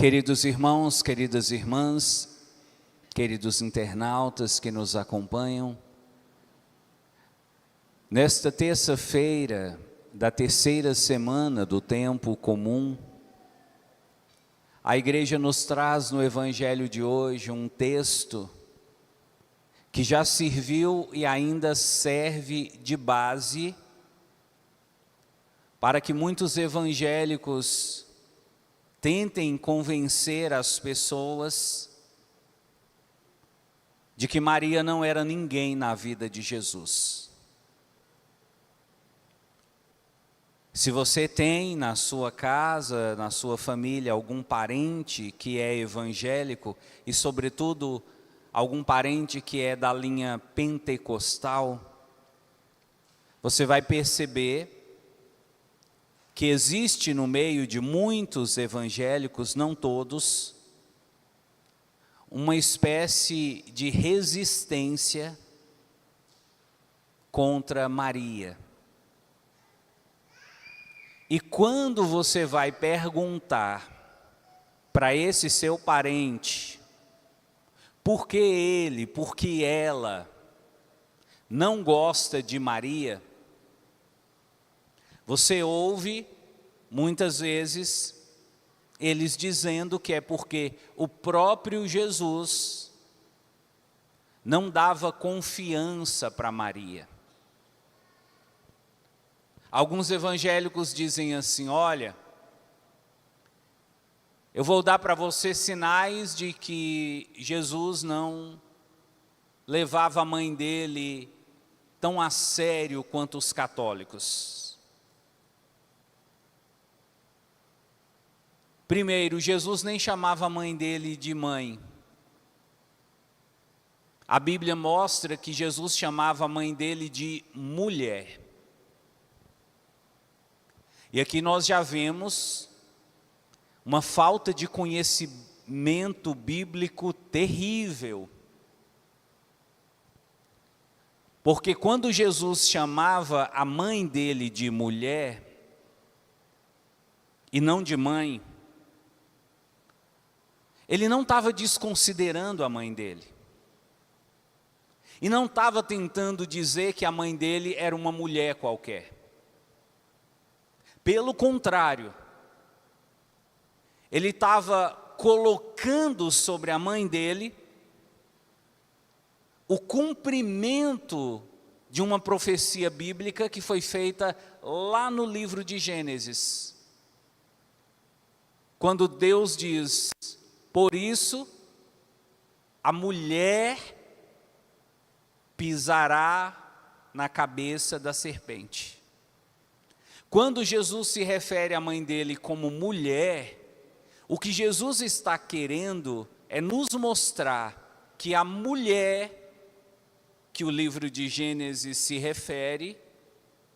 Queridos irmãos, queridas irmãs, queridos internautas que nos acompanham, nesta terça-feira da terceira semana do tempo comum, a igreja nos traz no evangelho de hoje um texto que já serviu e ainda serve de base para que muitos evangélicos tentem convencer as pessoas de que Maria não era ninguém na vida de Jesus. Se você tem na sua casa, na sua família, algum parente que é evangélico e, sobretudo, algum parente que é da linha pentecostal, você vai perceber que existe no meio de muitos evangélicos, não todos, uma espécie de resistência contra Maria. E quando você vai perguntar para esse seu parente, por que ele, por que ela não gosta de Maria, você ouve, muitas vezes, eles dizendo que é porque o próprio Jesus não dava confiança para Maria. Alguns evangélicos dizem assim: olha, eu vou dar para você sinais de que Jesus não levava a mãe dele tão a sério quanto os católicos. Primeiro, Jesus nem chamava a mãe dele de mãe. A Bíblia mostra que Jesus chamava a mãe dele de mulher. E aqui nós já vemos uma falta de conhecimento bíblico terrível. Porque quando Jesus chamava a mãe dele de mulher, e não de mãe, ele não estava desconsiderando a mãe dele. E não estava tentando dizer que a mãe dele era uma mulher qualquer. Pelo contrário, ele estava colocando sobre a mãe dele o cumprimento de uma profecia bíblica que foi feita lá no livro de Gênesis. Quando Deus diz: por isso, a mulher pisará na cabeça da serpente. Quando Jesus se refere à mãe dele como mulher, o que Jesus está querendo é nos mostrar que a mulher que o livro de Gênesis se refere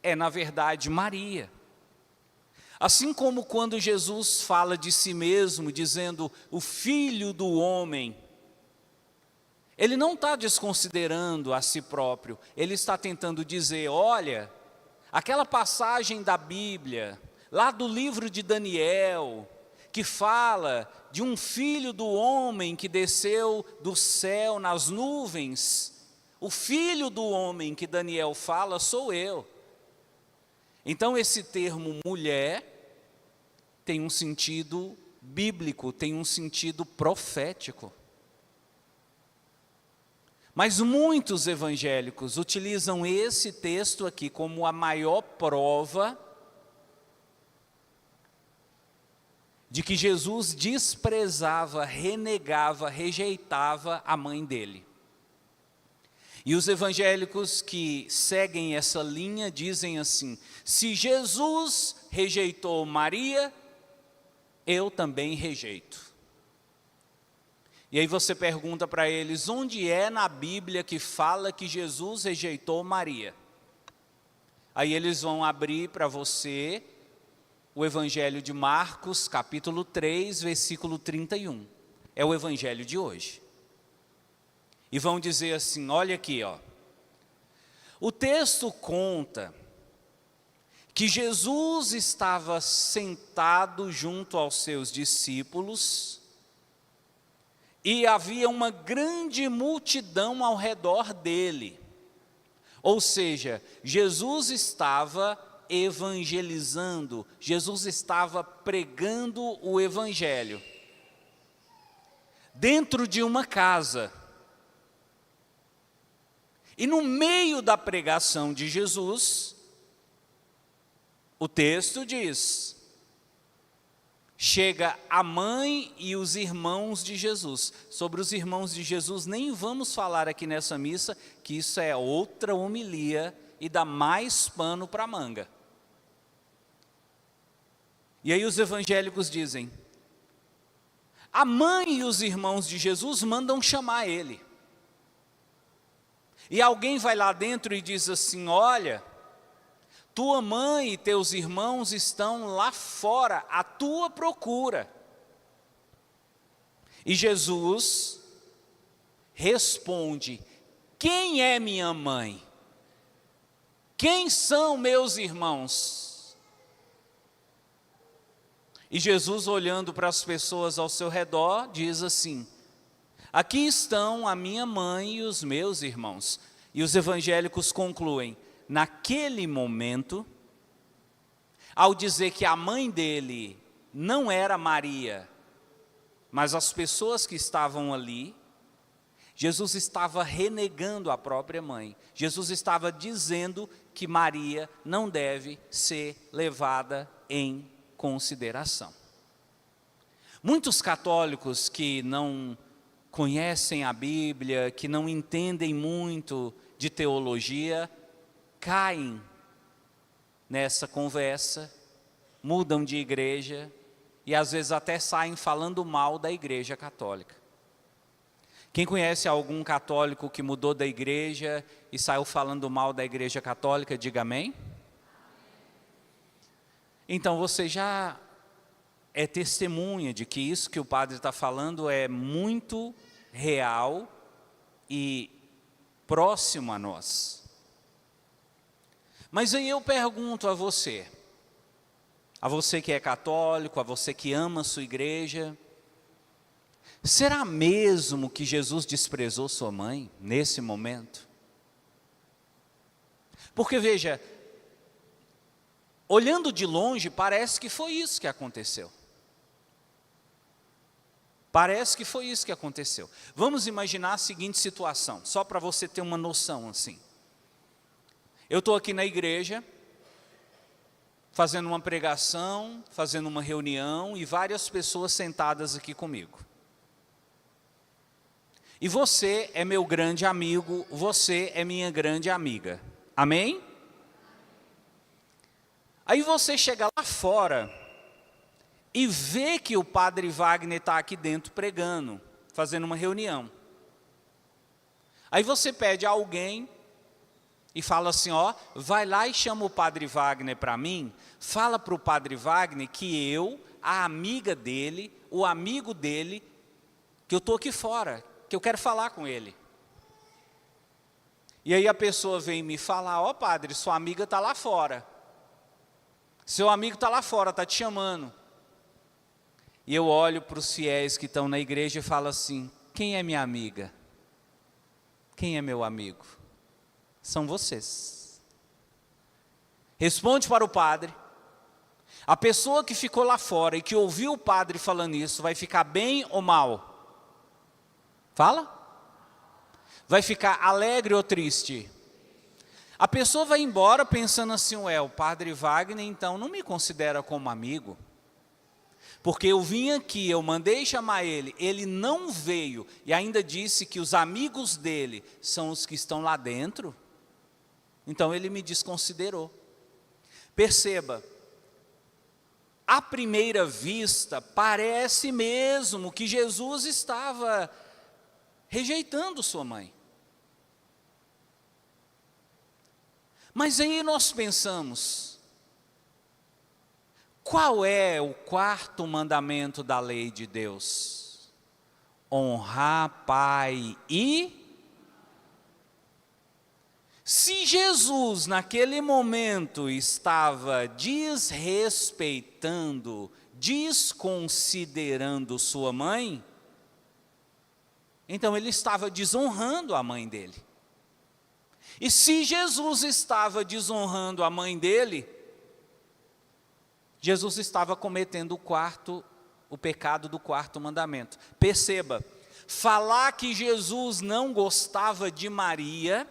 é, na verdade, Maria. Assim como quando Jesus fala de si mesmo, dizendo o Filho do Homem, ele não está desconsiderando a si próprio, ele está tentando dizer: olha, aquela passagem da Bíblia, lá do livro de Daniel, que fala de um Filho do Homem que desceu do céu nas nuvens, o Filho do Homem que Daniel fala sou eu. Então esse termo mulher tem um sentido bíblico, tem um sentido profético. Mas muitos evangélicos utilizam esse texto aqui como a maior prova de que Jesus desprezava, renegava, rejeitava a mãe dele. E os evangélicos que seguem essa linha dizem assim: se Jesus rejeitou Maria, eu também rejeito. E aí você pergunta para eles: onde é na Bíblia que fala que Jesus rejeitou Maria? Aí eles vão abrir para você o Evangelho de Marcos, capítulo 3, versículo 31. É o Evangelho de hoje. E vão dizer assim: olha aqui, ó. O texto conta que Jesus estava sentado junto aos seus discípulos e havia uma grande multidão ao redor dele. Ou seja, Jesus estava evangelizando, Jesus estava pregando o evangelho dentro de uma casa. E no meio da pregação de Jesus, o texto diz, chega a mãe e os irmãos de Jesus. Sobre os irmãos de Jesus nem vamos falar aqui nessa missa, que isso é outra homilia e dá mais pano para a manga. E aí os evangélicos dizem, a mãe e os irmãos de Jesus mandam chamar ele. E alguém vai lá dentro e diz assim, olha, tua mãe e teus irmãos estão lá fora, à tua procura. E Jesus responde, quem é minha mãe? Quem são meus irmãos? E Jesus, olhando para as pessoas ao seu redor, diz assim, aqui estão a minha mãe e os meus irmãos. E os evangélicos concluem, naquele momento, ao dizer que a mãe dele não era Maria, mas as pessoas que estavam ali, Jesus estava renegando a própria mãe. Jesus estava dizendo que Maria não deve ser levada em consideração. Muitos católicos que não conhecem a Bíblia, que não entendem muito de teologia, caem nessa conversa, mudam de igreja e às vezes até saem falando mal da igreja católica. Quem conhece algum católico que mudou da igreja e saiu falando mal da igreja católica, diga amém. Então você já é testemunha de que isso que o padre está falando é muito real e próximo a nós. Mas aí eu pergunto a você que é católico, a você que ama a sua igreja, será mesmo que Jesus desprezou sua mãe nesse momento? Porque veja, olhando de longe, parece que foi isso que aconteceu. Parece que foi isso que aconteceu. Vamos imaginar a seguinte situação, só para você ter uma noção assim. Eu estou aqui na igreja, fazendo uma pregação, fazendo uma reunião e várias pessoas sentadas aqui comigo. E você é meu grande amigo, você é minha grande amiga. Amém? Aí você chega lá fora e vê que o padre Wagner está aqui dentro pregando, fazendo uma reunião. Aí você pede a alguém e fala assim, ó, vai lá e chama o padre Wagner para mim, fala para o padre Wagner que eu, a amiga dele, o amigo dele, que eu estou aqui fora, que eu quero falar com ele. E aí a pessoa vem me falar, ó padre, sua amiga está lá fora. Seu amigo está lá fora, está te chamando. E eu olho para os fiéis que estão na igreja e falo assim, quem é minha amiga? Quem é meu amigo? São vocês. Responde para o padre. A pessoa que ficou lá fora e que ouviu o padre falando isso, vai ficar bem ou mal? Fala? Vai ficar alegre ou triste? A pessoa vai embora pensando assim, ué, o padre Wagner então não me considera como amigo. Porque eu vim aqui, eu mandei chamar ele, ele não veio e ainda disse que os amigos dele são os que estão lá dentro. Então ele me desconsiderou. Perceba, à primeira vista parece mesmo que Jesus estava rejeitando sua mãe. Mas aí nós pensamos, qual é o quarto mandamento da lei de Deus? Honrar pai e... Se Jesus, naquele momento, estava desrespeitando, desconsiderando sua mãe, então ele estava desonrando a mãe dele. E se Jesus estava desonrando a mãe dele, Jesus estava cometendo o pecado do quarto mandamento. Perceba, falar que Jesus não gostava de Maria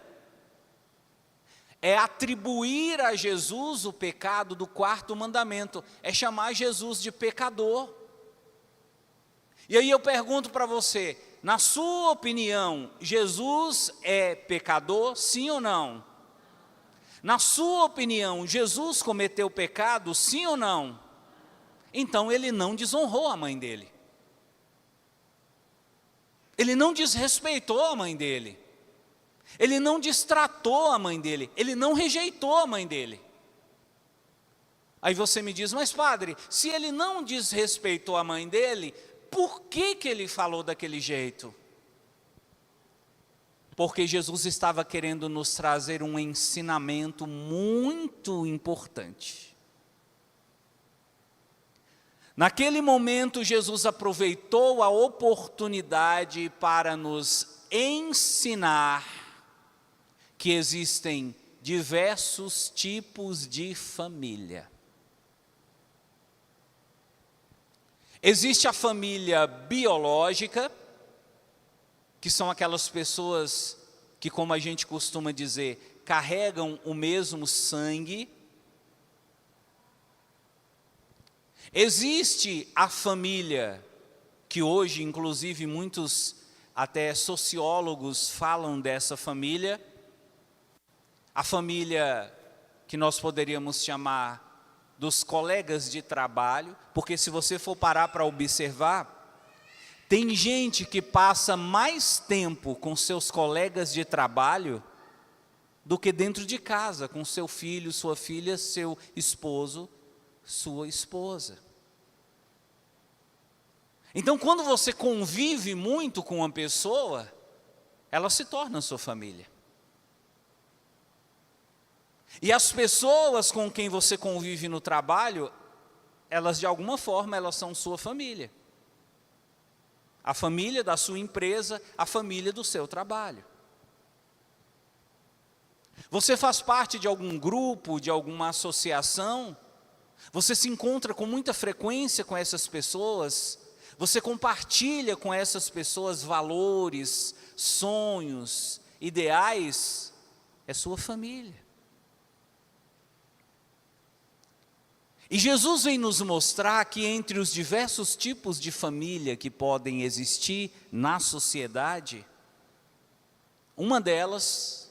é atribuir a Jesus o pecado do quarto mandamento, é chamar Jesus de pecador. E aí eu pergunto para você, na sua opinião, Jesus é pecador, sim ou não? Na sua opinião, Jesus cometeu pecado, sim ou não? Então ele não desonrou a mãe dele. Ele não desrespeitou a mãe dele. Ele não destratou a mãe dele. Ele não rejeitou a mãe dele. Aí você me diz, mas padre, se ele não desrespeitou a mãe dele, por que ele falou daquele jeito? Porque Jesus estava querendo nos trazer um ensinamento muito importante. Naquele momento, Jesus aproveitou a oportunidade para nos ensinar que existem diversos tipos de família. Existe a família biológica, que são aquelas pessoas que, como a gente costuma dizer, carregam o mesmo sangue. Existe a família, que hoje, inclusive, muitos até sociólogos falam dessa família, a família que nós poderíamos chamar dos colegas de trabalho, porque se você for parar para observar, tem gente que passa mais tempo com seus colegas de trabalho do que dentro de casa, com seu filho, sua filha, seu esposo, sua esposa. Então, quando você convive muito com uma pessoa, ela se torna sua família. E as pessoas com quem você convive no trabalho, elas de alguma forma, elas são sua família. A família da sua empresa, a família do seu trabalho. Você faz parte de algum grupo, de alguma associação, você se encontra com muita frequência com essas pessoas, você compartilha com essas pessoas valores, sonhos, ideais, é sua família. E Jesus vem nos mostrar que entre os diversos tipos de família que podem existir na sociedade, uma delas,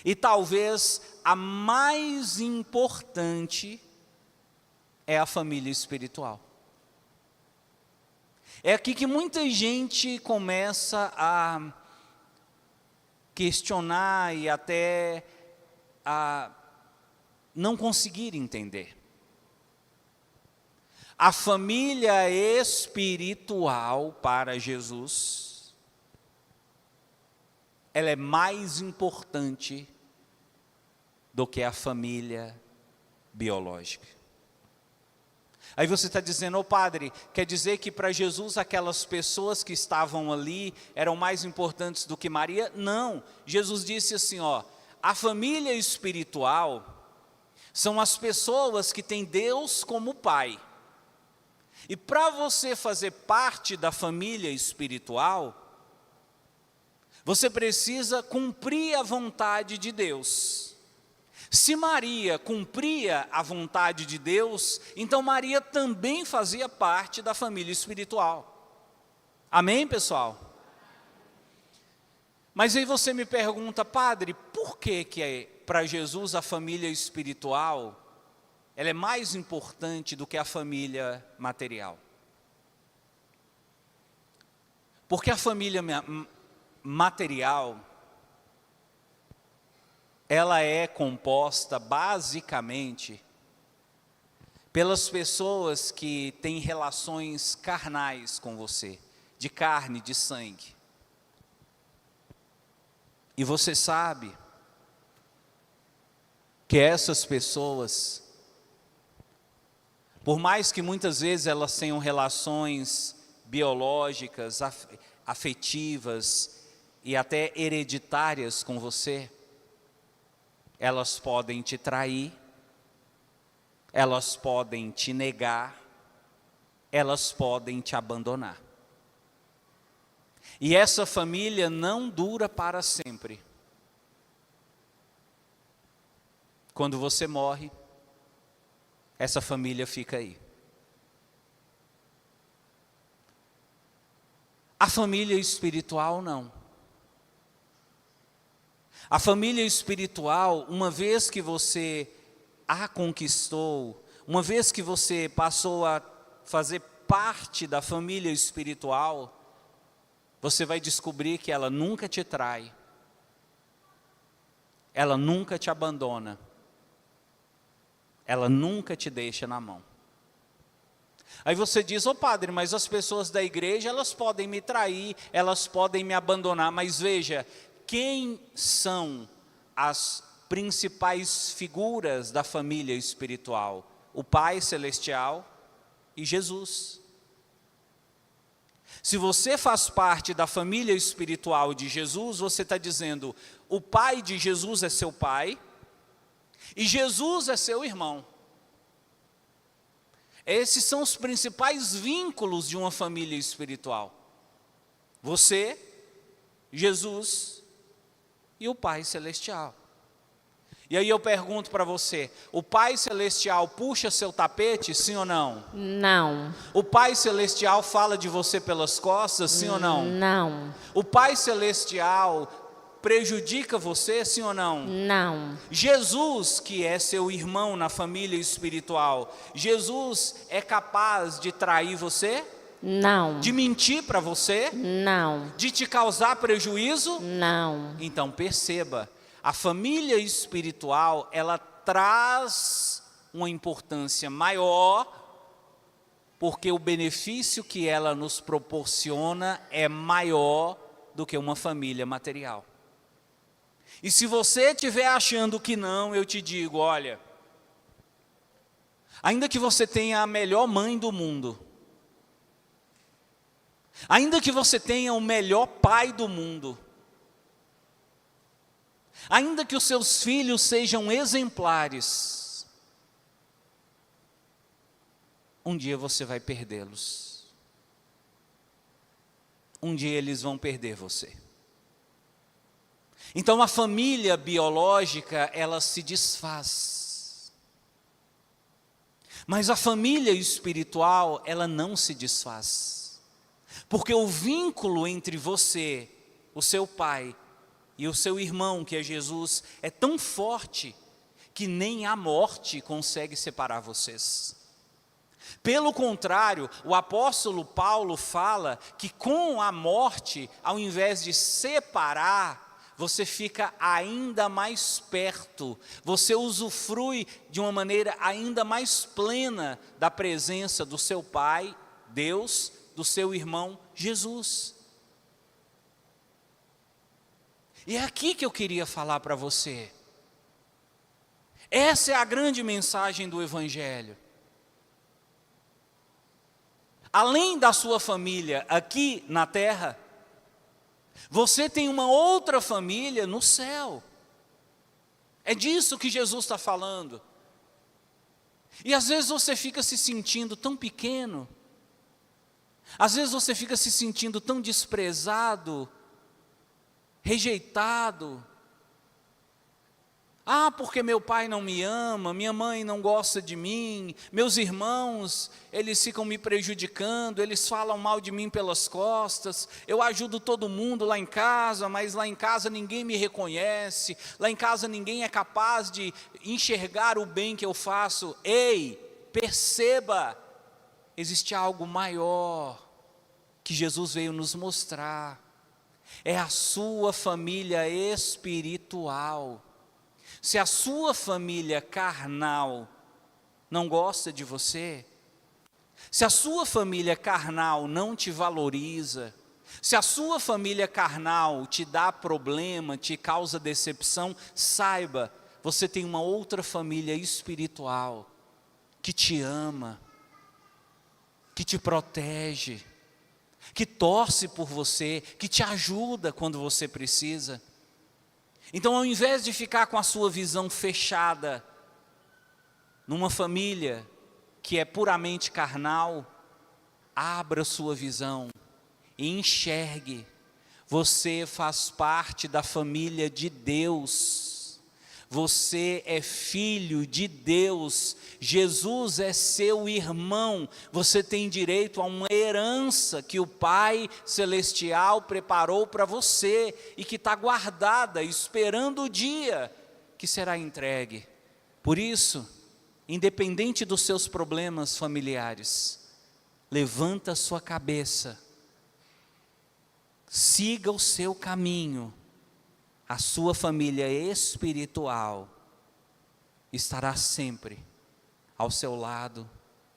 e talvez a mais importante, é a família espiritual. É aqui que muita gente começa a questionar e até a não conseguir entender. A família espiritual para Jesus, ela é mais importante do que a família biológica. Aí você está dizendo, padre, quer dizer que para Jesus aquelas pessoas que estavam ali eram mais importantes do que Maria? Não, Jesus disse assim, a família espiritual são as pessoas que têm Deus como Pai. E para você fazer parte da família espiritual, você precisa cumprir a vontade de Deus. Se Maria cumpria a vontade de Deus, então Maria também fazia parte da família espiritual. Amém, pessoal? Mas aí você me pergunta, padre, por que para Jesus a família espiritual ela é mais importante do que a família material? Porque a família material, ela é composta basicamente pelas pessoas que têm relações carnais com você, de carne, de sangue. E você sabe que essas pessoas, por mais que muitas vezes elas tenham relações biológicas, afetivas e até hereditárias com você, elas podem te trair, elas podem te negar, elas podem te abandonar. E essa família não dura para sempre. Quando você morre, essa família fica aí. A família espiritual não. A família espiritual, uma vez que você a conquistou, uma vez que você passou a fazer parte da família espiritual, você vai descobrir que ela nunca te trai, ela nunca te abandona, ela nunca te deixa na mão. Aí você diz, ô padre, mas as pessoas da igreja, elas podem me trair, elas podem me abandonar, mas veja, quem são as principais figuras da família espiritual? O Pai Celestial e Jesus. Se você faz parte da família espiritual de Jesus, você está dizendo, o Pai de Jesus é seu pai, e Jesus é seu irmão. Esses são os principais vínculos de uma família espiritual. Você, Jesus e o Pai Celestial. E aí eu pergunto para você, o Pai Celestial puxa seu tapete, sim ou não? Não. O Pai Celestial fala de você pelas costas, sim ou não? Não. O Pai Celestial prejudica você, sim ou não? Não. Jesus, que é seu irmão na família espiritual, Jesus é capaz de trair você? Não. De mentir para você? Não. De te causar prejuízo? Não. Então perceba, a família espiritual, ela traz uma importância maior, porque o benefício que ela nos proporciona é maior do que uma família material. E se você estiver achando que não, eu te digo, olha, ainda que você tenha a melhor mãe do mundo, ainda que você tenha o melhor pai do mundo, ainda que os seus filhos sejam exemplares, um dia você vai perdê-los. Um dia eles vão perder você. Então a família biológica, ela se desfaz. Mas a família espiritual, ela não se desfaz. Porque o vínculo entre você, o seu pai e o seu irmão, que é Jesus, é tão forte que nem a morte consegue separar vocês. Pelo contrário, o apóstolo Paulo fala que com a morte, ao invés de separar, você fica ainda mais perto, você usufrui de uma maneira ainda mais plena da presença do seu Pai, Deus, do seu irmão, Jesus. E é aqui que eu queria falar para você. Essa é a grande mensagem do Evangelho. Além da sua família aqui na terra, você tem uma outra família no céu. É disso que Jesus está falando. E às vezes você fica se sentindo tão pequeno, às vezes você fica se sentindo tão desprezado, rejeitado. Ah, porque meu pai não me ama, minha mãe não gosta de mim, meus irmãos, eles ficam me prejudicando, eles falam mal de mim pelas costas, eu ajudo todo mundo lá em casa, mas lá em casa ninguém me reconhece, lá em casa ninguém é capaz de enxergar o bem que eu faço. Ei, perceba, existe algo maior que Jesus veio nos mostrar, é a sua família espiritual. Se a sua família carnal não gosta de você, se a sua família carnal não te valoriza, se a sua família carnal te dá problema, te causa decepção, saiba, você tem uma outra família espiritual que te ama, que te protege, que torce por você, que te ajuda quando você precisa. Então, ao invés de ficar com a sua visão fechada numa família que é puramente carnal, abra sua visão e enxergue. Você faz parte da família de Deus. Você é filho de Deus. Jesus é seu irmão. Você tem direito a uma herança que o Pai Celestial preparou para você e que está guardada, esperando o dia que será entregue. Por isso, independente dos seus problemas familiares, levanta a sua cabeça, siga o seu caminho, a sua família espiritual estará sempre ao seu lado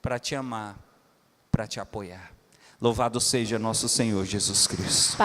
para te amar, para te apoiar. Louvado seja nosso Senhor Jesus Cristo.